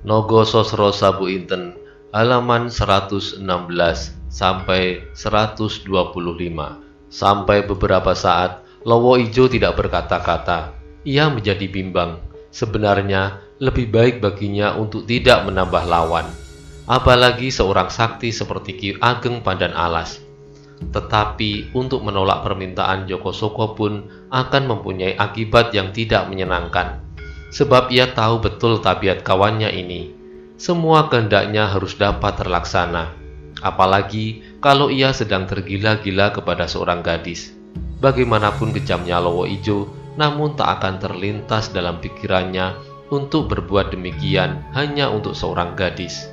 Nogo Sosro Sabu Inten, halaman 116 sampai 125. Sampai beberapa saat, Lowo Ijo tidak berkata-kata. Ia menjadi bimbang. Sebenarnya, lebih baik baginya untuk tidak menambah lawan. Apalagi seorang sakti seperti Ki Ageng Pandan Alas. Tetapi, untuk menolak permintaan Joko Soko pun akan mempunyai akibat yang tidak menyenangkan. Sebab ia tahu betul tabiat kawannya ini. Semua kehendaknya harus dapat terlaksana. Apalagi kalau ia sedang tergila-gila kepada seorang gadis. Bagaimanapun kejamnya Lowo Ijo, namun tak akan terlintas dalam pikirannya untuk berbuat demikian hanya untuk seorang gadis.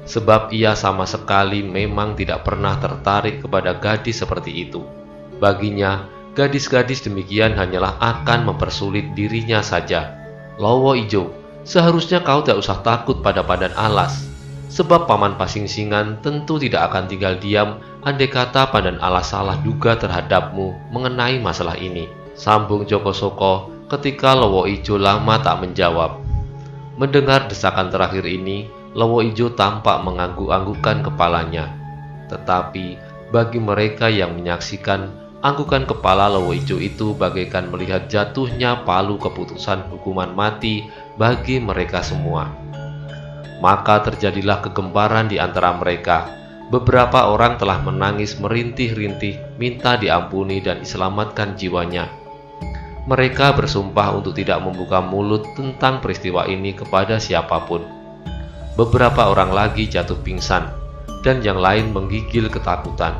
Sebab ia sama sekali memang tidak pernah tertarik kepada gadis seperti itu. Baginya, gadis-gadis demikian hanyalah akan mempersulit dirinya saja. Lowo Ijo, seharusnya kau tidak usah takut pada Pandan Alas. Sebab Paman Pasingsingan tentu tidak akan tinggal diam andai kata Pandan Alas salah duga terhadapmu mengenai masalah ini. Sambung Joko Soko ketika Lowo Ijo lama tak menjawab. Mendengar desakan terakhir ini, Lowo Ijo tampak mengangguk-anggukkan kepalanya. Tetapi bagi mereka yang menyaksikan, anggukan kepala Lowo Ijo itu bagaikan melihat jatuhnya palu keputusan hukuman mati bagi mereka semua. Maka terjadilah kegemparan di antara mereka. Beberapa orang telah menangis merintih-rintih, minta diampuni dan diselamatkan jiwanya. Mereka bersumpah untuk tidak membuka mulut tentang peristiwa ini kepada siapapun. Beberapa orang lagi jatuh pingsan, dan yang lain menggigil ketakutan.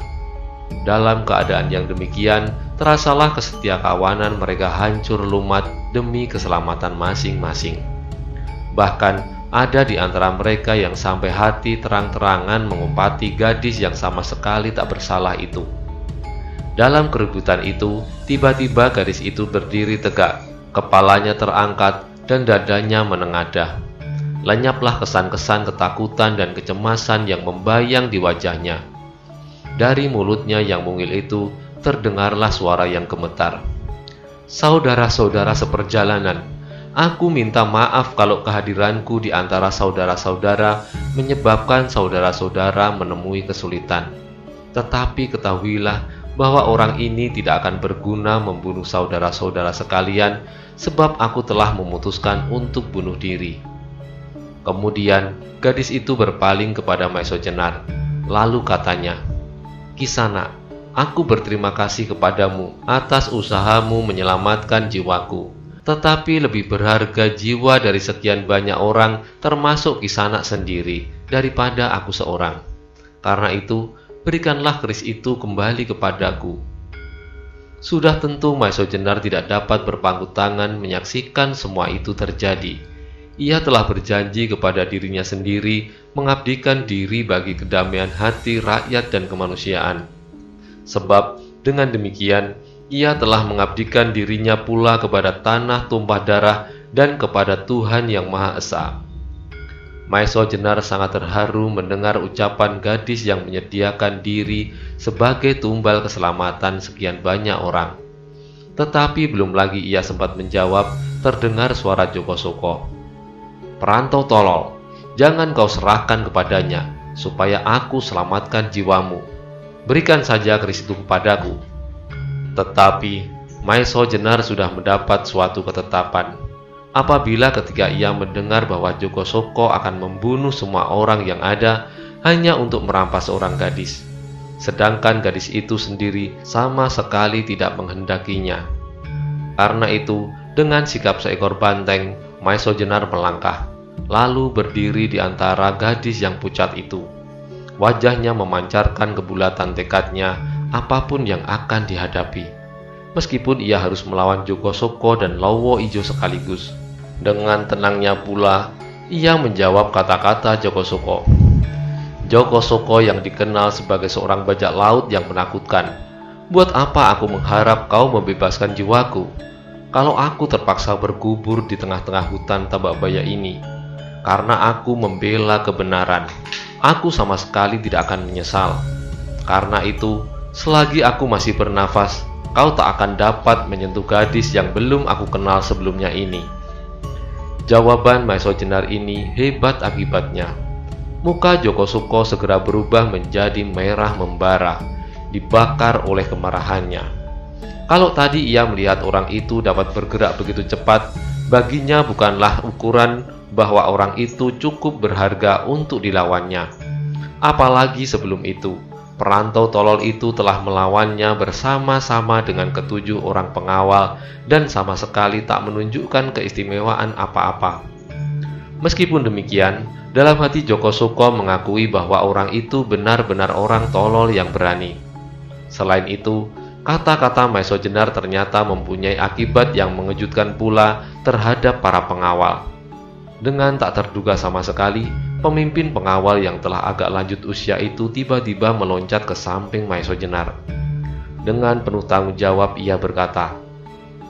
Dalam keadaan yang demikian, terasalah kesetiakawanan mereka hancur lumat demi keselamatan masing-masing. Bahkan, ada di antara mereka yang sampai hati terang-terangan mengumpati gadis yang sama sekali tak bersalah itu. Dalam keributan itu, tiba-tiba gadis itu berdiri tegak, kepalanya terangkat dan dadanya menengadah. Lenyaplah kesan-kesan ketakutan dan kecemasan yang membayang di wajahnya. Dari mulutnya yang mungil itu, terdengarlah suara yang gemetar. Saudara-saudara seperjalanan, aku minta maaf kalau kehadiranku di antara saudara-saudara menyebabkan saudara-saudara menemui kesulitan. Tetapi ketahuilah bahwa orang ini tidak akan berguna membunuh saudara-saudara sekalian, sebab aku telah memutuskan untuk bunuh diri. Kemudian gadis itu berpaling kepada Maeso Jenar. Lalu katanya, Kisana, aku berterima kasih kepadamu atas usahamu menyelamatkan jiwaku. Tetapi lebih berharga jiwa dari sekian banyak orang, termasuk Kisana sendiri, daripada aku seorang. Karena itu, berikanlah keris itu kembali kepadaku. Sudah tentu Maeso Jenar tidak dapat berpangku tangan menyaksikan semua itu terjadi. Ia telah berjanji kepada dirinya sendiri mengabdikan diri bagi kedamaian hati rakyat dan kemanusiaan. Sebab dengan demikian, ia telah mengabdikan dirinya pula kepada tanah tumpah darah dan kepada Tuhan Yang Maha Esa. Maeso Jenar sangat terharu mendengar ucapan gadis yang menyediakan diri sebagai tumbal keselamatan sekian banyak orang. Tetapi belum lagi ia sempat menjawab, terdengar suara Joko Soko. Perantau tolol, jangan kau serahkan kepadanya, supaya aku selamatkan jiwamu. Berikan saja keris itu kepadaku. Tetapi Maeso Jenar sudah mendapat suatu ketetapan. Apabila ketika ia mendengar bahwa Joko Soko akan membunuh semua orang yang ada hanya untuk merampas seorang gadis, sedangkan gadis itu sendiri sama sekali tidak menghendakinya. Karena itu, dengan sikap seekor banteng, Maeso Jenar melangkah, lalu berdiri di antara gadis yang pucat itu. Wajahnya memancarkan kebulatan tekadnya apapun yang akan dihadapi. Meskipun ia harus melawan Joko Soko dan Lowo Ijo sekaligus. Dengan tenangnya pula, ia menjawab kata-kata Joko Soko. Joko Soko yang dikenal sebagai seorang bajak laut yang menakutkan. Buat apa aku mengharap kau membebaskan jiwaku, kalau aku terpaksa bergubur di tengah-tengah hutan Tambakbaya ini? Karena aku membela kebenaran, aku sama sekali tidak akan menyesal. Karena itu, selagi aku masih bernafas, kau tak akan dapat menyentuh gadis yang belum aku kenal sebelumnya ini. Jawaban Maeso Jenar ini hebat akibatnya. Muka Joko Suko segera berubah menjadi merah membara, dibakar oleh kemarahannya. Kalau tadi ia melihat orang itu dapat bergerak begitu cepat, baginya bukanlah ukuran bahwa orang itu cukup berharga untuk dilawannya. Apalagi sebelum itu, perantau tolol itu telah melawannya bersama-sama dengan ketujuh orang pengawal dan sama sekali tak menunjukkan keistimewaan apa-apa. Meskipun demikian, dalam hati Joko Suko mengakui bahwa orang itu benar-benar orang tolol yang berani. Selain itu, kata-kata Maeso Jenar ternyata mempunyai akibat yang mengejutkan pula terhadap para pengawal. Dengan tak terduga sama sekali, pemimpin pengawal yang telah agak lanjut usia itu tiba-tiba meloncat ke samping Maeso Jenar. Dengan penuh tanggung jawab ia berkata,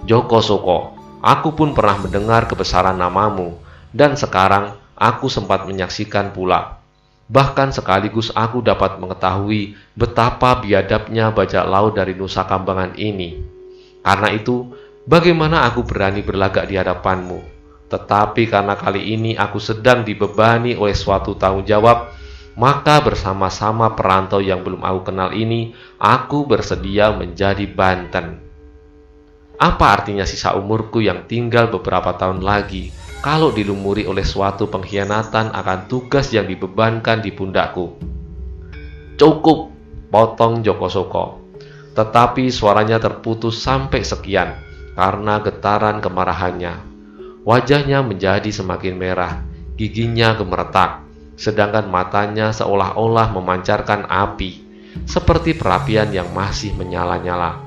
"Joko Suko, aku pun pernah mendengar kebesaran namamu, dan sekarang aku sempat menyaksikan pula. Bahkan sekaligus aku dapat mengetahui betapa biadabnya bajak laut dari Nusa Kambangan ini. Karena itu, bagaimana aku berani berlagak di hadapanmu? Tetapi karena kali ini aku sedang dibebani oleh suatu tanggung jawab, maka bersama-sama perantau yang belum aku kenal ini, aku bersedia menjadi Banten." Apa artinya sisa umurku yang tinggal beberapa tahun lagi kalau dilumuri oleh suatu pengkhianatan akan tugas yang dibebankan di pundakku? "Cukup," potong Joko Suko. Tetapi suaranya terputus sampai sekian karena getaran kemarahannya. Wajahnya menjadi semakin merah, giginya gemeretak, sedangkan matanya seolah-olah memancarkan api, seperti perapian yang masih menyala-nyala.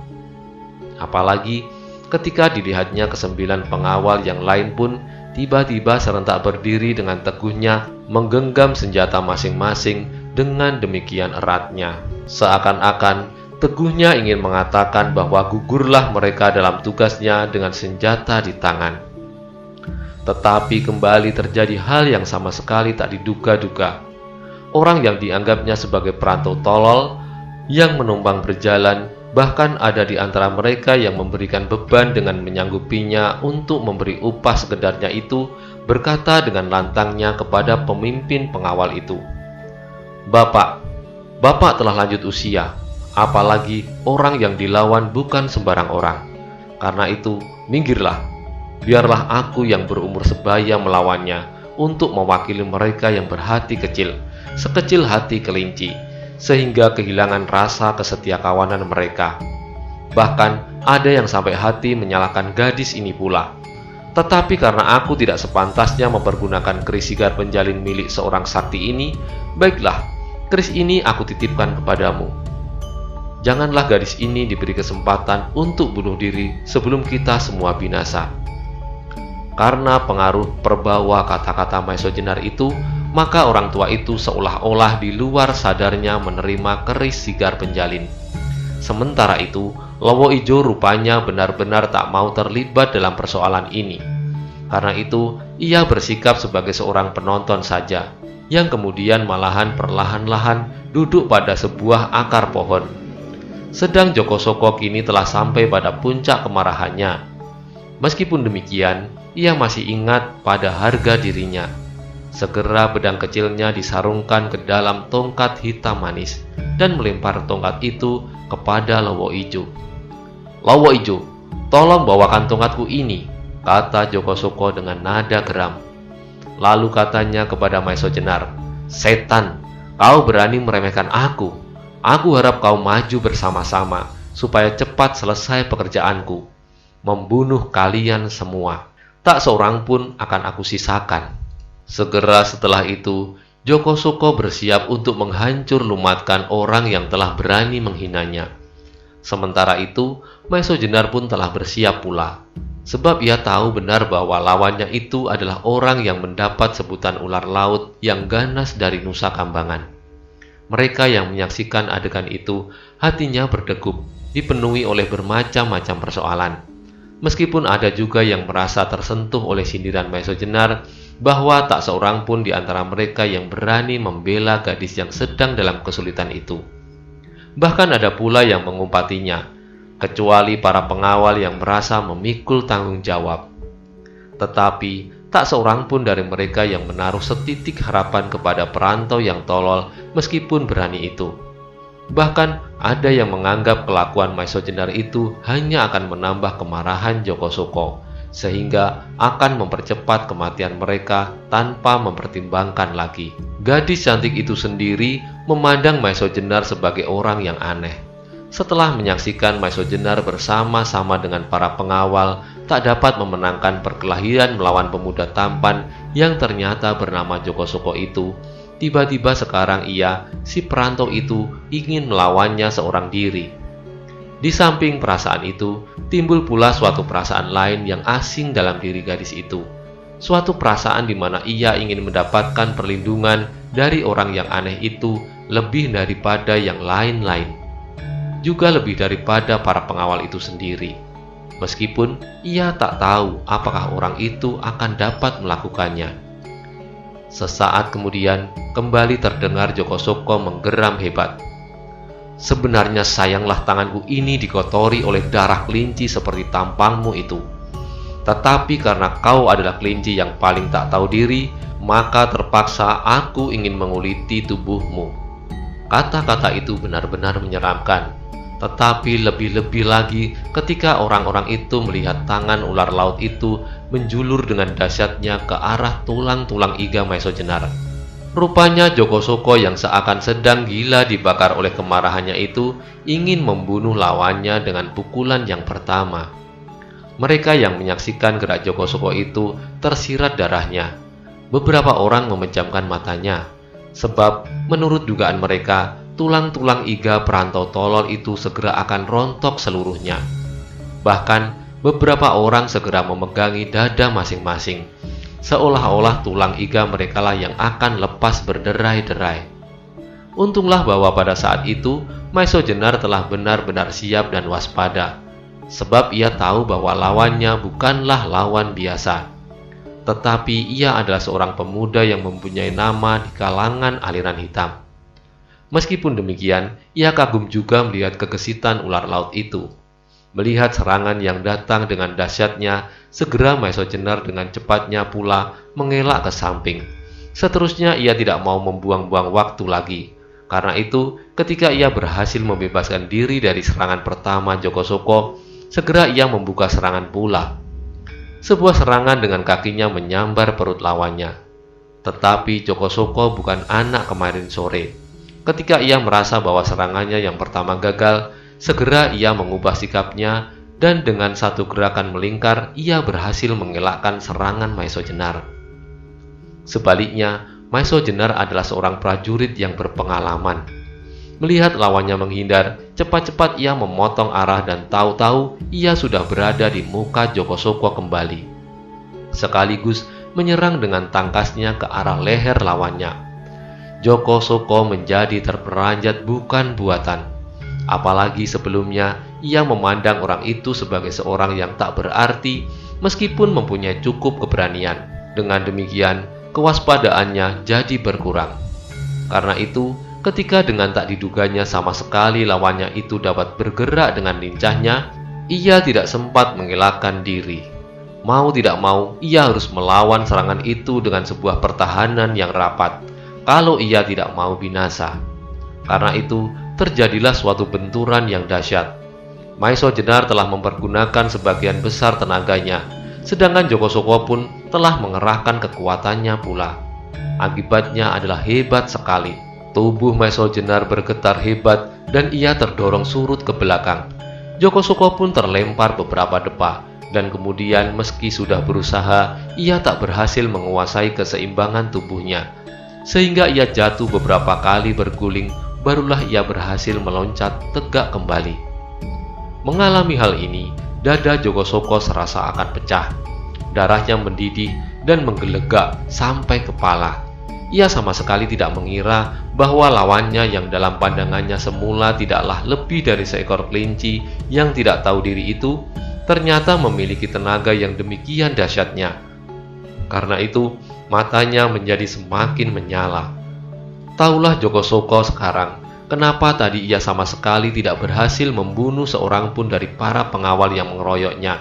Apalagi ketika dilihatnya kesembilan pengawal yang lain pun tiba-tiba serentak berdiri dengan teguhnya menggenggam senjata masing-masing dengan demikian eratnya. Seakan-akan teguhnya ingin mengatakan bahwa gugurlah mereka dalam tugasnya dengan senjata di tangan. Tetapi kembali terjadi hal yang sama sekali tak diduga-duga. Orang yang dianggapnya sebagai perantau tolol yang menumpang berjalan, bahkan ada di antara mereka yang memberikan beban dengan menyanggupinya untuk memberi upah sekedarnya itu, berkata dengan lantangnya kepada pemimpin pengawal itu, Bapak telah lanjut usia, apalagi orang yang dilawan bukan sembarang orang. Karena itu, minggirlah, biarlah aku yang berumur sebaya melawannya untuk mewakili mereka yang berhati kecil, sekecil hati kelinci, sehingga kehilangan rasa kesetiakawanan mereka. Bahkan ada yang sampai hati menyalahkan gadis ini pula. Tetapi karena aku tidak sepantasnya mempergunakan keris sigar penjalin milik seorang sakti ini, baiklah, keris ini aku titipkan kepadamu. Janganlah gadis ini diberi kesempatan untuk bunuh diri sebelum kita semua binasa. Karena pengaruh perbawa kata-kata Maeso Jenar itu, maka orang tua itu seolah-olah di luar sadarnya menerima keris sigar penjalin. Sementara itu, Lowo Ijo rupanya benar-benar tak mau terlibat dalam persoalan ini. Karena itu, ia bersikap sebagai seorang penonton saja, yang kemudian malahan perlahan-lahan duduk pada sebuah akar pohon. Sedang Joko Suko kini telah sampai pada puncak kemarahannya. Meskipun demikian, ia masih ingat pada harga dirinya. Segera pedang kecilnya disarungkan ke dalam tongkat hitam manis dan melempar tongkat itu kepada Lowo Ijo. "Lowo Ijo, tolong bawakan tongkatku ini," kata Joko Suko dengan nada geram. Lalu katanya kepada Maeso Jenar, "Setan, kau berani meremehkan aku. Aku harap kau maju bersama-sama supaya cepat selesai pekerjaanku. Membunuh kalian semua. Tak seorang pun akan aku sisakan." Segera setelah itu, Joko Suko bersiap untuk menghancur lumatkan orang yang telah berani menghinanya. Sementara itu, Maeso Jenar pun telah bersiap pula, sebab ia tahu benar bahwa lawannya itu adalah orang yang mendapat sebutan ular laut yang ganas dari Nusa Kambangan. Mereka yang menyaksikan adegan itu, hatinya berdegup, dipenuhi oleh bermacam-macam persoalan. Meskipun ada juga yang merasa tersentuh oleh sindiran Maeso Jenar bahwa tak seorang pun di antara mereka yang berani membela gadis yang sedang dalam kesulitan itu. Bahkan ada pula yang mengumpatinya, kecuali para pengawal yang merasa memikul tanggung jawab. Tetapi Tak seorang pun dari mereka yang menaruh setitik harapan kepada perantau yang tolol meskipun berani itu. Bahkan ada yang menganggap kelakuan Maiso Jenar itu hanya akan menambah kemarahan Joko Soko, sehingga akan mempercepat kematian mereka tanpa mempertimbangkan lagi. Gadis cantik itu sendiri memandang Maiso Jenar sebagai orang yang aneh. Setelah menyaksikan Maiso Jenar bersama-sama dengan para pengawal tak dapat memenangkan perkelahian melawan pemuda tampan yang ternyata bernama Joko Soko itu, tiba-tiba sekarang ia, si perantau itu, ingin melawannya seorang diri. Di samping perasaan itu, timbul pula suatu perasaan lain yang asing dalam diri gadis itu. Suatu perasaan di mana ia ingin mendapatkan perlindungan dari orang yang aneh itu lebih daripada yang lain-lain. Juga lebih daripada para pengawal itu sendiri. Meskipun ia tak tahu apakah orang itu akan dapat melakukannya. Sesaat kemudian, kembali terdengar Joko Soko menggeram hebat. Sebenarnya sayanglah tanganku ini dikotori oleh darah kelinci seperti tampangmu itu. Tetapi karena kau adalah kelinci yang paling tak tahu diri, maka terpaksa aku ingin menguliti tubuhmu. Kata-kata itu benar-benar menyeramkan. Tetapi lebih-lebih lagi ketika orang-orang itu melihat tangan ular laut itu menjulur dengan dahsyatnya ke arah tulang-tulang iga Maiso Jenar. Rupanya Joko Soko yang seakan sedang gila dibakar oleh kemarahannya itu ingin membunuh lawannya dengan pukulan yang pertama. Mereka yang menyaksikan gerak Joko Soko itu tersirat darahnya. Beberapa orang memejamkan matanya, sebab menurut dugaan mereka, tulang-tulang iga perantau tolol itu segera akan rontok seluruhnya. Bahkan beberapa orang segera memegangi dada masing-masing, seolah-olah tulang iga merekalah yang akan lepas berderai-derai. Untunglah bahwa pada saat itu Maiso Jenar telah benar-benar siap dan waspada, sebab ia tahu bahwa lawannya bukanlah lawan biasa. Tetapi ia adalah seorang pemuda yang mempunyai nama di kalangan aliran hitam. Meskipun demikian, ia kagum juga melihat kegesitan ular laut itu. Melihat serangan yang datang dengan dahsyatnya, segera Maiso Jenar dengan cepatnya pula mengelak ke samping. Seterusnya ia tidak mau membuang-buang waktu lagi. Karena itu, ketika ia berhasil membebaskan diri dari serangan pertama Joko Soko, segera ia membuka serangan pula. Sebuah serangan dengan kakinya menyambar perut lawannya. Tetapi Joko Soko bukan anak kemarin sore. Ketika ia merasa bahwa serangannya yang pertama gagal, segera ia mengubah sikapnya dan dengan satu gerakan melingkar, ia berhasil mengelakkan serangan Maiso Jenar. Sebaliknya, Maiso Jenar adalah seorang prajurit yang berpengalaman. Melihat lawannya menghindar, cepat-cepat ia memotong arah dan tahu-tahu ia sudah berada di muka Joko Soko kembali. Sekaligus menyerang dengan tangkasnya ke arah leher lawannya. Joko Soko menjadi terperanjat bukan buatan. Apalagi sebelumnya ia memandang orang itu sebagai seorang yang tak berarti meskipun mempunyai cukup keberanian. Dengan demikian, kewaspadaannya jadi berkurang. Karena itu, ketika dengan tak diduganya sama sekali lawannya itu dapat bergerak dengan lincahnya, ia tidak sempat mengelakkan diri. Mau tidak mau, ia harus melawan serangan itu dengan sebuah pertahanan yang rapat. Kalau ia tidak mau binasa. Karena itu, terjadilah suatu benturan yang dahsyat. Maiso Jenar telah mempergunakan sebagian besar tenaganya, sedangkan Joko Soko pun telah mengerahkan kekuatannya pula. Akibatnya adalah hebat sekali. Tubuh Maiso Jenar bergetar hebat dan ia terdorong surut ke belakang. Joko Soko pun terlempar beberapa depa, dan kemudian meski sudah berusaha, ia tak berhasil menguasai keseimbangan tubuhnya. Sehingga ia jatuh beberapa kali berguling, barulah ia berhasil meloncat tegak kembali. Mengalami hal ini, dada Joko Soko serasa akan pecah. Darahnya mendidih dan menggelegak sampai kepala. Ia sama sekali tidak mengira bahwa lawannya yang dalam pandangannya semula tidaklah lebih dari seekor kelinci yang tidak tahu diri itu, ternyata memiliki tenaga yang demikian dahsyatnya. Karena itu, matanya menjadi semakin menyala. Taulah Joko Soko sekarang, kenapa tadi ia sama sekali tidak berhasil membunuh seorang pun dari para pengawal yang mengeroyoknya.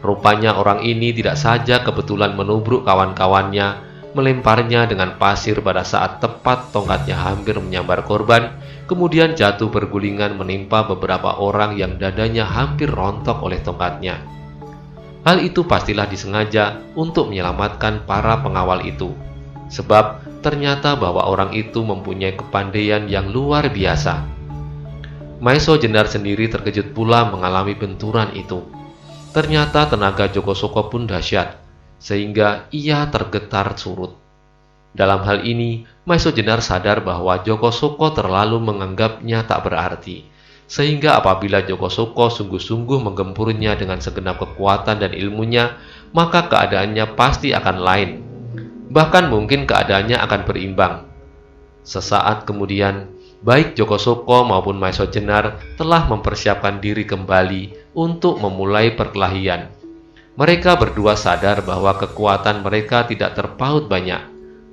Rupanya orang ini tidak saja kebetulan menubruk kawan-kawannya, melemparnya dengan pasir pada saat tepat tongkatnya hampir menyambar korban, kemudian jatuh bergulingan menimpa beberapa orang yang dadanya hampir rontok oleh tongkatnya. Hal itu pastilah disengaja untuk menyelamatkan para pengawal itu, sebab ternyata bahwa orang itu mempunyai kepandaian yang luar biasa. Maiso Jenar sendiri terkejut pula mengalami benturan itu. Ternyata tenaga Joko Soko pun dahsyat, sehingga ia tergetar surut. Dalam hal ini, Maiso Jenar sadar bahwa Joko Soko terlalu menganggapnya tak berarti, sehingga apabila Joko Soko sungguh-sungguh menggempurnya dengan segenap kekuatan dan ilmunya, maka keadaannya pasti akan lain. Bahkan mungkin keadaannya akan berimbang. Sesaat kemudian, baik Joko Soko maupun Maiso Jenar telah mempersiapkan diri kembali untuk memulai perkelahian. Mereka berdua sadar bahwa kekuatan mereka tidak terpaut banyak.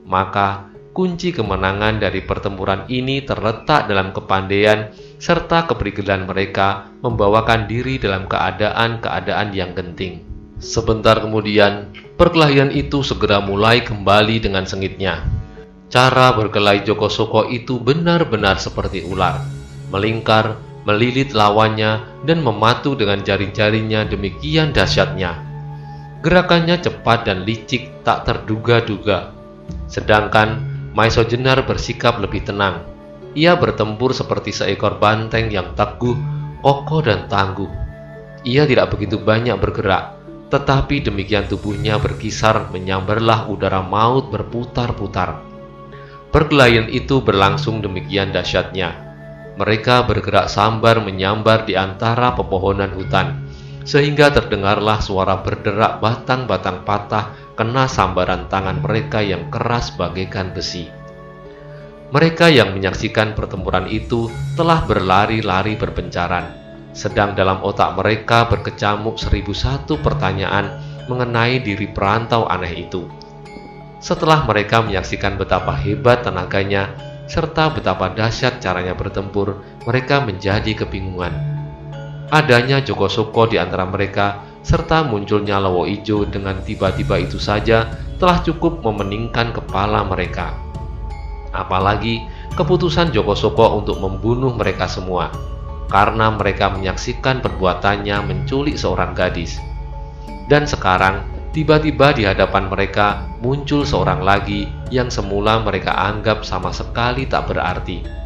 Maka, kunci kemenangan dari pertempuran ini terletak dalam kepandaian serta keprigelan mereka membawakan diri dalam keadaan-keadaan yang genting. Sebentar kemudian, perkelahian itu segera mulai kembali dengan sengitnya. Cara berkelahi Joko Soko itu benar-benar seperti ular, melingkar, melilit lawannya, dan mematu dengan jari-jarinya demikian dahsyatnya. Gerakannya cepat dan licik tak terduga-duga. Sedangkan Maiso Jenar bersikap lebih tenang. Ia bertempur seperti seekor banteng yang teguh, kokoh dan tangguh. Ia tidak begitu banyak bergerak, tetapi demikian tubuhnya berkisar menyambarlah udara maut berputar-putar. Perkelahian itu berlangsung demikian dahsyatnya. Mereka bergerak sambar menyambar di antara pepohonan hutan, sehingga terdengarlah suara berderak batang-batang patah kena sambaran tangan mereka yang keras bagaikan besi. Mereka yang menyaksikan pertempuran itu telah berlari-lari berpencaran, sedang dalam otak mereka berkecamuk 1001 pertanyaan mengenai diri perantau aneh itu. Setelah mereka menyaksikan betapa hebat tenaganya, serta betapa dahsyat caranya bertempur, mereka menjadi kebingungan. Adanya Joko Soko di antara mereka, serta munculnya Lowo Ijo dengan tiba-tiba itu saja telah cukup memeningkan kepala mereka. Apalagi keputusan Joko Soko untuk membunuh mereka semua, karena mereka menyaksikan perbuatannya menculik seorang gadis. Dan sekarang, tiba-tiba di hadapan mereka muncul seorang lagi yang semula mereka anggap sama sekali tak berarti,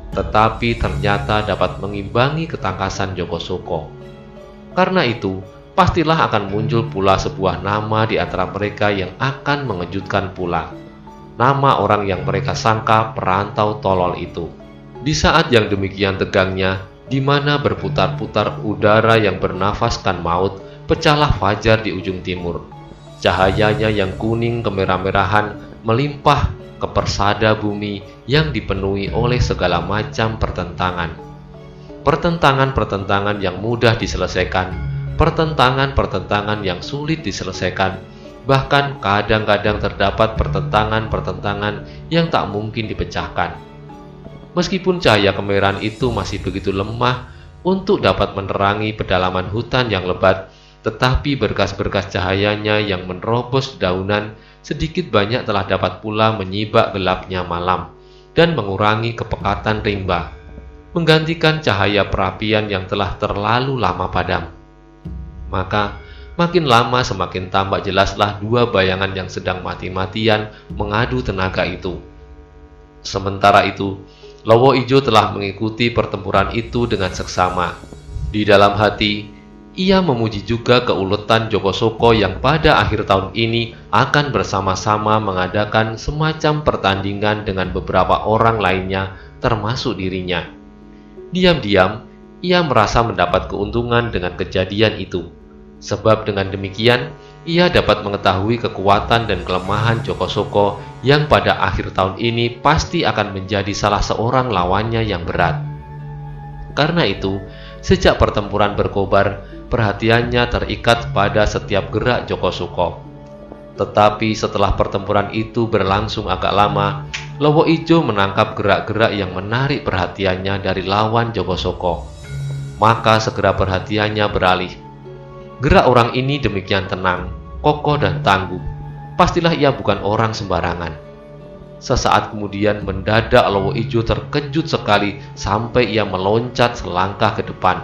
tetapi ternyata dapat mengimbangi ketangkasan Joko Soko. Karena itu, pastilah akan muncul pula sebuah nama di antara mereka yang akan mengejutkan pula. Nama orang yang mereka sangka perantau tolol itu. Di saat yang demikian tegangnya, di mana berputar-putar udara yang bernafaskan maut, pecahlah fajar di ujung timur. Cahayanya yang kuning kemerah-merahan melimpah ke persada bumi yang dipenuhi oleh segala macam pertentangan. Pertentangan-pertentangan yang mudah diselesaikan, pertentangan-pertentangan yang sulit diselesaikan, bahkan kadang-kadang terdapat pertentangan-pertentangan yang tak mungkin dipecahkan. Meskipun cahaya kemerahan itu masih begitu lemah untuk dapat menerangi pedalaman hutan yang lebat, tetapi berkas-berkas cahayanya yang menerobos daunan sedikit banyak telah dapat pula menyibak gelapnya malam dan mengurangi kepekatan rimba, menggantikan cahaya perapian yang telah terlalu lama padam. Maka, makin lama semakin tampak jelaslah dua bayangan yang sedang mati-matian mengadu tenaga itu. Sementara itu, Lowo Ijo telah mengikuti pertempuran itu dengan seksama. Di dalam hati, ia memuji juga keuletan Joko Soko yang pada akhir tahun ini akan bersama-sama mengadakan semacam pertandingan dengan beberapa orang lainnya, termasuk dirinya. Diam-diam, ia merasa mendapat keuntungan dengan kejadian itu. Sebab dengan demikian, ia dapat mengetahui kekuatan dan kelemahan Joko Soko yang pada akhir tahun ini pasti akan menjadi salah seorang lawannya yang berat. Karena itu, sejak pertempuran berkobar, perhatiannya terikat pada setiap gerak Joko Soko. Tetapi setelah pertempuran itu berlangsung agak lama, Lowo Ijo menangkap gerak-gerak yang menarik perhatiannya dari lawan Joko Soko. Maka segera perhatiannya beralih. Gerak orang ini demikian tenang, kokoh dan tangguh. Pastilah ia bukan orang sembarangan. Sesaat kemudian mendadak Lowo Ijo terkejut sekali sampai ia meloncat selangkah ke depan.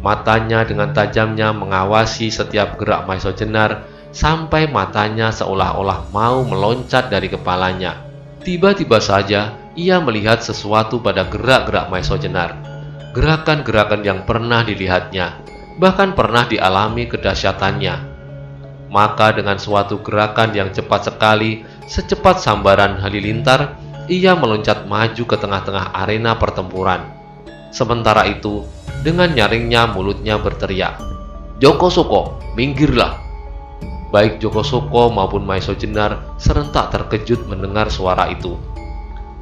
Matanya dengan tajamnya mengawasi setiap gerak Maesha Jenar sampai matanya seolah-olah mau meloncat dari kepalanya. Tiba-tiba saja ia melihat sesuatu pada gerak-gerak Maesha Jenar. Gerakan-gerakan yang pernah dilihatnya, bahkan pernah dialami kedahsyatannya. Maka dengan suatu gerakan yang cepat sekali, secepat sambaran halilintar, ia meloncat maju ke tengah-tengah arena pertempuran. Sementara itu, dengan nyaringnya mulutnya berteriak, "Joko Soko, minggirlah!" Baik Joko Soko maupun Maesha Jenar serentak terkejut mendengar suara itu.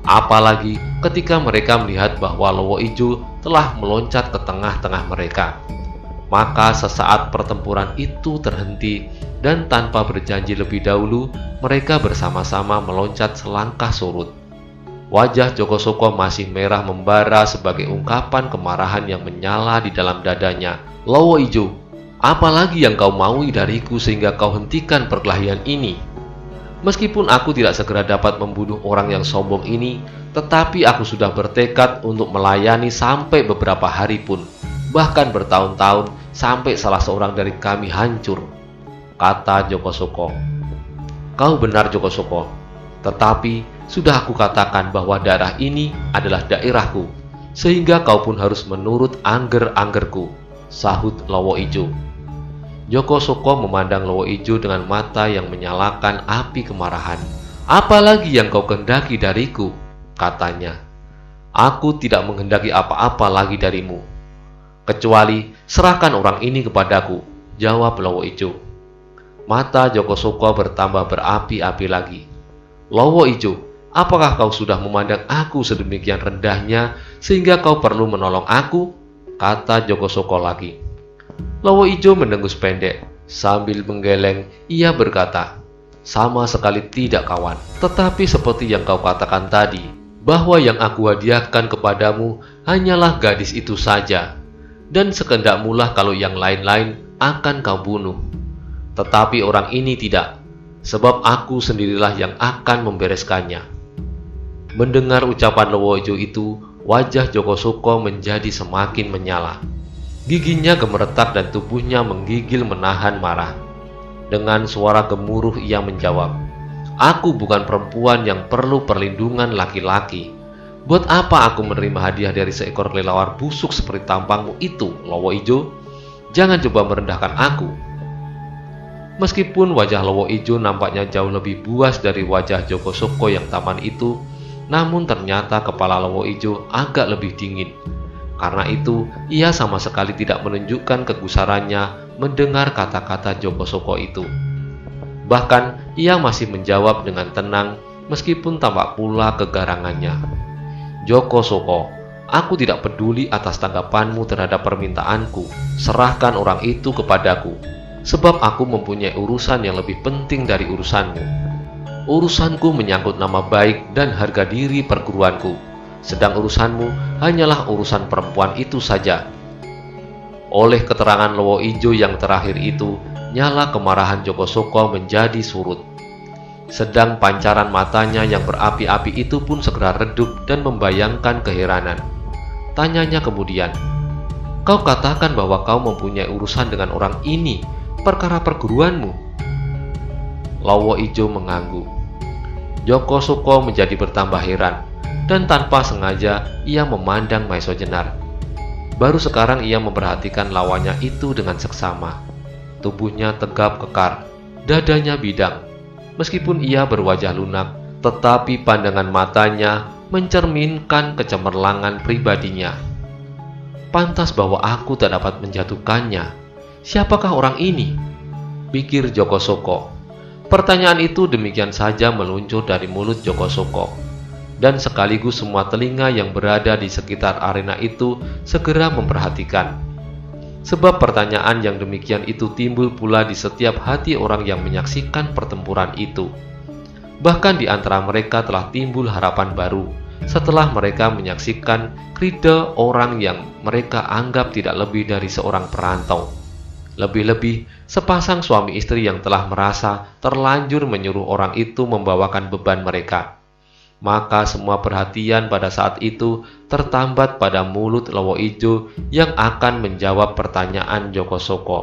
Apalagi ketika mereka melihat bahwa Lowo Ijo telah meloncat ke tengah-tengah mereka. Maka sesaat pertempuran itu terhenti dan tanpa berjanji lebih dahulu, mereka bersama-sama meloncat selangkah surut. Wajah Joko Soko masih merah membara sebagai ungkapan kemarahan yang menyala di dalam dadanya. "Lowo Ijo, apa lagi yang kau maui dariku sehingga kau hentikan perkelahian ini? Meskipun aku tidak segera dapat membunuh orang yang sombong ini, tetapi aku sudah bertekad untuk melayani sampai beberapa hari pun, bahkan bertahun-tahun sampai salah seorang dari kami hancur," kata Joko Soko. "Kau benar Joko Soko, tetapi sudah aku katakan bahwa daerah ini adalah daerahku, sehingga kau pun harus menurut angger-anggerku," sahut Lowo Ijo. Joko Soko memandang Lowo Ijo dengan mata yang menyalakan api kemarahan. "Apalagi yang kau kehendaki dariku?" katanya. "Aku tidak menghendaki apa-apa lagi darimu, kecuali serahkan orang ini kepadaku," jawab Lowo Ijo. Mata Joko Soko bertambah berapi-api lagi. "Lowo Ijo, apakah kau sudah memandang aku sedemikian rendahnya sehingga kau perlu menolong aku?" kata Joko Soko lagi. Lowo Ijo mendengus pendek. Sambil menggeleng, ia berkata, "Sama sekali tidak kawan. Tetapi seperti yang kau katakan tadi, bahwa yang aku hadiahkan kepadamu hanyalah gadis itu saja. Dan sekendakmulah kalau yang lain-lain akan kau bunuh. Tetapi orang ini tidak, sebab aku sendirilah yang akan membereskannya." Mendengar ucapan Lowo Ijo itu, wajah Joko Soko menjadi semakin menyala. Giginya gemeretak dan tubuhnya menggigil menahan marah. Dengan suara gemuruh ia menjawab, "Aku bukan perempuan yang perlu perlindungan laki-laki. Buat apa aku menerima hadiah dari seekor kelelawar busuk seperti tampangmu itu, Lowo Ijo? Jangan coba merendahkan aku." Meskipun wajah Lowo Ijo nampaknya jauh lebih buas dari wajah Joko Soko yang tampan itu, namun ternyata kepala Lowo Ijo agak lebih dingin. Karena itu, ia sama sekali tidak menunjukkan kegusarannya mendengar kata-kata Joko Soko itu. Bahkan, ia masih menjawab dengan tenang meskipun tampak pula kegarangannya. "Joko Soko, aku tidak peduli atas tanggapanmu terhadap permintaanku. Serahkan orang itu kepadaku, sebab aku mempunyai urusan yang lebih penting dari urusanmu. Urusanku menyangkut nama baik dan harga diri perguruanku. Sedang urusanmu hanyalah urusan perempuan itu saja." Oleh keterangan Lowo Ijo yang terakhir itu, nyala kemarahan Joko Soko menjadi surut. Sedang pancaran matanya yang berapi-api itu pun segera redup dan membayangkan keheranan. Tanyanya kemudian, "Kau katakan bahwa kau mempunyai urusan dengan orang ini, perkara perguruanmu?" Lowo Ijo mengangguk. Joko Soko menjadi bertambah heran. Dan tanpa sengaja ia memandang Maesha Jenar. Baru sekarang ia memperhatikan lawannya itu dengan seksama. Tubuhnya tegap kekar, dadanya bidang. Meskipun ia berwajah lunak, tetapi pandangan matanya mencerminkan kecemerlangan pribadinya. "Pantas bahwa aku tak dapat menjatuhkannya. Siapakah orang ini?" pikir Joko Soko. Pertanyaan itu demikian saja meluncur dari mulut Joko Soko. Dan sekaligus semua telinga yang berada di sekitar arena itu segera memperhatikan. Sebab pertanyaan yang demikian itu timbul pula di setiap hati orang yang menyaksikan pertempuran itu. Bahkan di antara mereka telah timbul harapan baru setelah mereka menyaksikan krida orang yang mereka anggap tidak lebih dari seorang perantau. Lebih-lebih, sepasang suami istri yang telah merasa terlanjur menyuruh orang itu membawakan beban mereka. Maka semua perhatian pada saat itu tertambat pada mulut Lowo Ijo yang akan menjawab pertanyaan Joko Soko.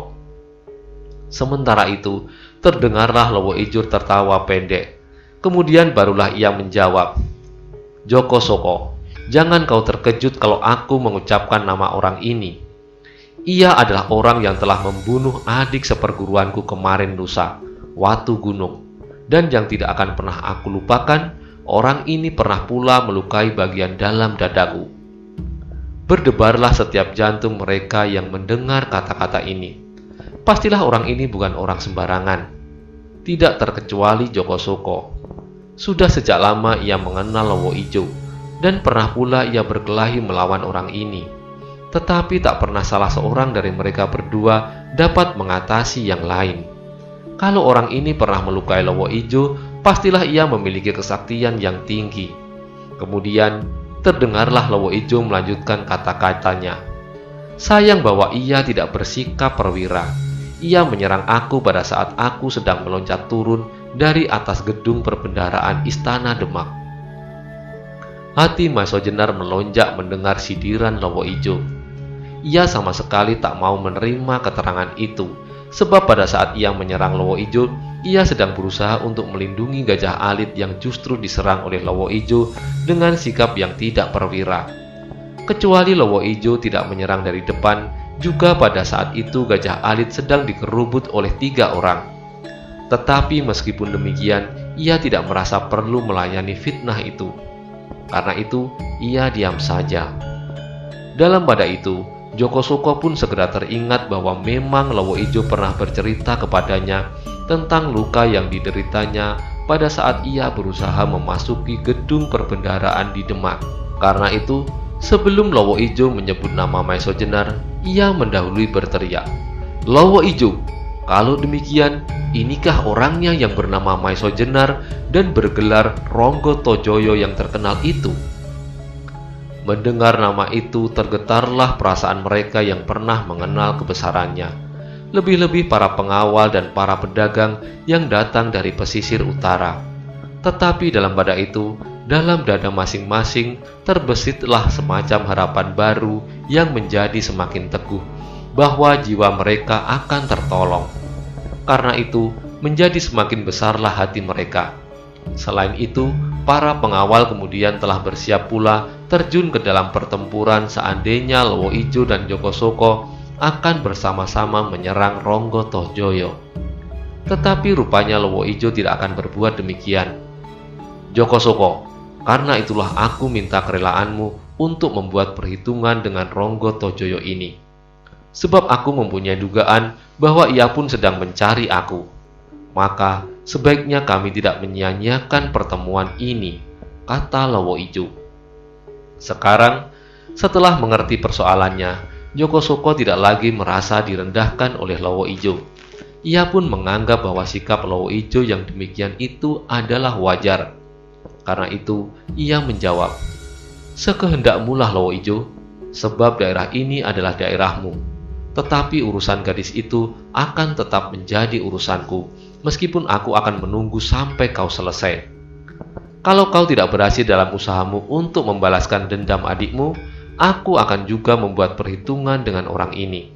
Sementara itu, terdengarlah Lowo Ijo tertawa pendek. Kemudian barulah ia menjawab, "Joko Soko, jangan kau terkejut kalau aku mengucapkan nama orang ini. Ia adalah orang yang telah membunuh adik seperguruanku kemarin lusa, Watu Gunung. Dan yang tidak akan pernah aku lupakan, orang ini pernah pula melukai bagian dalam dadaku." Berdebarlah setiap jantung mereka yang mendengar kata-kata ini. Pastilah orang ini bukan orang sembarangan. Tidak terkecuali Joko Soko. Sudah sejak lama ia mengenal Lowo Ijo, dan pernah pula ia berkelahi melawan orang ini. Tetapi tak pernah salah seorang dari mereka berdua dapat mengatasi yang lain. Kalau orang ini pernah melukai Lowo Ijo, pastilah ia memiliki kesaktian yang tinggi. Kemudian terdengarlah Lowo Ijo melanjutkan kata-katanya. "Sayang bahwa ia tidak bersikap perwira. Ia menyerang aku pada saat aku sedang meloncat turun dari atas gedung perbendaharaan Istana Demak." Hati Maiso Jenar melonjak mendengar sindiran Lowo Ijo. Ia sama sekali tak mau menerima keterangan itu, sebab pada saat ia menyerang Lowo Ijo, ia sedang berusaha untuk melindungi Gajah Alit yang justru diserang oleh Lowo Ijo dengan sikap yang tidak perwira. Kecuali Lowo Ijo tidak menyerang dari depan, juga pada saat itu Gajah Alit sedang dikerubut oleh 3 orang. Tetapi meskipun demikian, ia tidak merasa perlu melayani fitnah itu. Karena itu, ia diam saja. Dalam pada itu, Joko Soko pun segera teringat bahwa memang Lowo Ijo pernah bercerita kepadanya tentang luka yang dideritanya pada saat ia berusaha memasuki gedung perbendaharaan di Demak. Karena itu, sebelum Lowo Ijo menyebut nama Maiso Jenar, ia mendahului berteriak, "Lowo Ijo, kalau demikian, inikah orangnya yang bernama Maiso Jenar dan bergelar Ronggo Tojoyo yang terkenal itu?" Mendengar nama itu, tergetarlah perasaan mereka yang pernah mengenal kebesarannya. Lebih-lebih para pengawal dan para pedagang yang datang dari pesisir utara. Tetapi dalam pada itu, dalam dada masing-masing terbesitlah semacam harapan baru yang menjadi semakin teguh, bahwa jiwa mereka akan tertolong. Karena itu, menjadi semakin besarlah hati mereka. Selain itu, para pengawal kemudian telah bersiap pula terjun ke dalam pertempuran seandainya Lowo Ijo dan Joko Soko akan bersama-sama menyerang Ronggo Tojoyo. Tetapi rupanya Lowo Ijo tidak akan berbuat demikian. "Joko Soko, karena itulah aku minta kerelaanmu untuk membuat perhitungan dengan Ronggo Tojoyo ini. Sebab aku mempunyai dugaan bahwa ia pun sedang mencari aku. Maka sebaiknya kami tidak menyia-nyiakan pertemuan ini," kata Lowo Ijo. Sekarang, setelah mengerti persoalannya, Joko Soko tidak lagi merasa direndahkan oleh Lowo Ijo. Ia pun menganggap bahwa sikap Lowo Ijo yang demikian itu adalah wajar. Karena itu, ia menjawab, "Sekehendakmu lah Lowo Ijo, sebab daerah ini adalah daerahmu. Tetapi urusan gadis itu akan tetap menjadi urusanku, meskipun aku akan menunggu sampai kau selesai. Kalau kau tidak berhasil dalam usahamu untuk membalaskan dendam adikmu, aku akan juga membuat perhitungan dengan orang ini.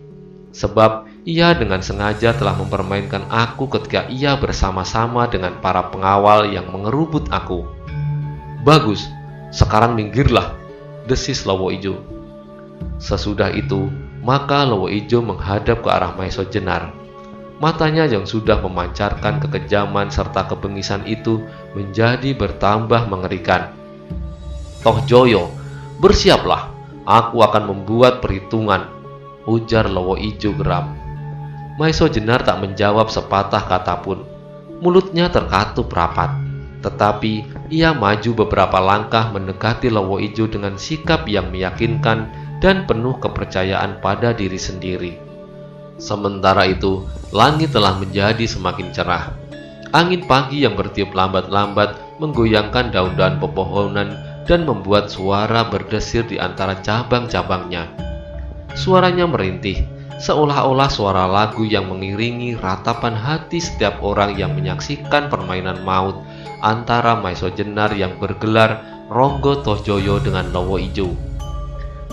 Sebab ia dengan sengaja telah mempermainkan aku ketika ia bersama-sama dengan para pengawal yang mengerubut aku." "Bagus, sekarang minggirlah," desis Lowo Ijo. Sesudah itu, maka Lowo Ijo menghadap ke arah Maiso Jenar. Matanya yang sudah memancarkan kekejaman serta kebengisan itu menjadi bertambah mengerikan. "Tohjoyo, bersiaplah, aku akan membuat perhitungan," ujar Lowo Ijo geram. Maiso Jenar tak menjawab sepatah kata pun. Mulutnya terkatup rapat. Tetapi ia maju beberapa langkah mendekati Lowo Ijo dengan sikap yang meyakinkan dan penuh kepercayaan pada diri sendiri. Sementara itu, langit telah menjadi semakin cerah. Angin pagi yang bertiup lambat-lambat menggoyangkan daun-daun pepohonan dan membuat suara berdesir di antara cabang-cabangnya. Suaranya merintih, seolah-olah suara lagu yang mengiringi ratapan hati setiap orang yang menyaksikan permainan maut antara Maiso Jenar yang bergelar Ronggo Tohjoyo dengan Lowo Ijo.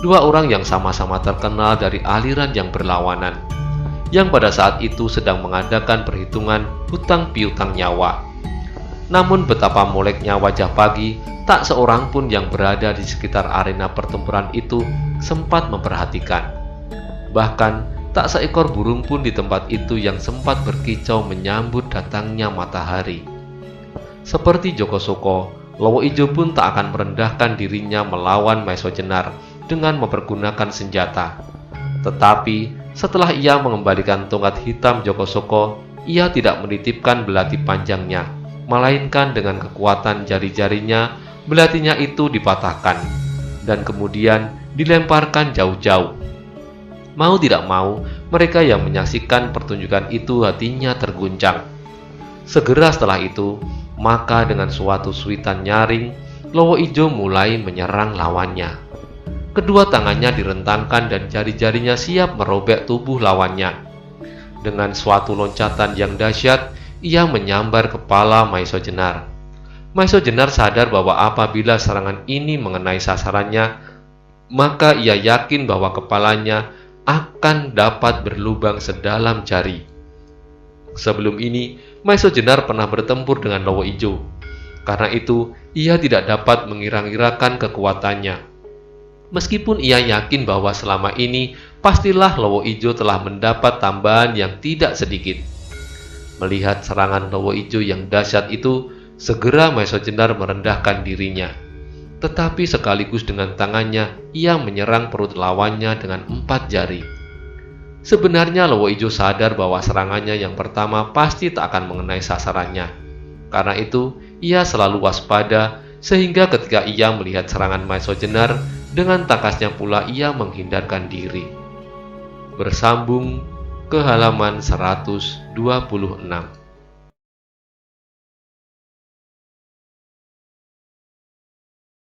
Dua orang yang sama-sama terkenal dari aliran yang berlawanan, yang pada saat itu sedang mengadakan perhitungan hutang piutang nyawa. Namun betapa moleknya wajah Pagi, tak seorang pun yang berada di sekitar arena pertempuran itu sempat memperhatikan. Bahkan tak seekor burung pun di tempat itu yang sempat berkicau menyambut datangnya matahari. Seperti Joko Soko, Lowo Ijo pun tak akan merendahkan dirinya melawan Maiso Jenar dengan mempergunakan senjata. Tetapi setelah ia mengembalikan tongkat hitam Joko Soko, ia tidak menitipkan belati panjangnya, melainkan dengan kekuatan jari-jarinya, belatinya itu dipatahkan dan kemudian dilemparkan jauh-jauh. Mau tidak mau, mereka yang menyaksikan pertunjukan itu hatinya terguncang. Segera setelah itu, maka dengan suatu suitan nyaring, Lowo Ijo mulai menyerang lawannya. Kedua tangannya direntangkan dan jari-jarinya siap merobek tubuh lawannya. Dengan suatu loncatan yang dahsyat, ia menyambar kepala Maiso Jenar. Maiso Jenar sadar bahwa apabila serangan ini mengenai sasarannya, maka ia yakin bahwa kepalanya akan dapat berlubang sedalam jari. Sebelum ini, Maiso Jenar pernah bertempur dengan Lowo Ijo. Karena itu, ia tidak dapat mengira-ngirakan kekuatannya. Meskipun ia yakin bahwa selama ini pastilah Lowo Ijo telah mendapat tambahan yang tidak sedikit. Melihat serangan Lowo Ijo yang dahsyat itu, segera Maiso Jenar merendahkan dirinya. Tetapi sekaligus dengan tangannya, ia menyerang perut lawannya dengan 4 jari. Sebenarnya Lowo Ijo sadar bahwa serangannya yang pertama pasti tak akan mengenai sasarannya. Karena itu, ia selalu waspada, sehingga ketika ia melihat serangan Maiso Jenar, dengan takasnya pula ia menghindarkan diri. Bersambung ke halaman 126.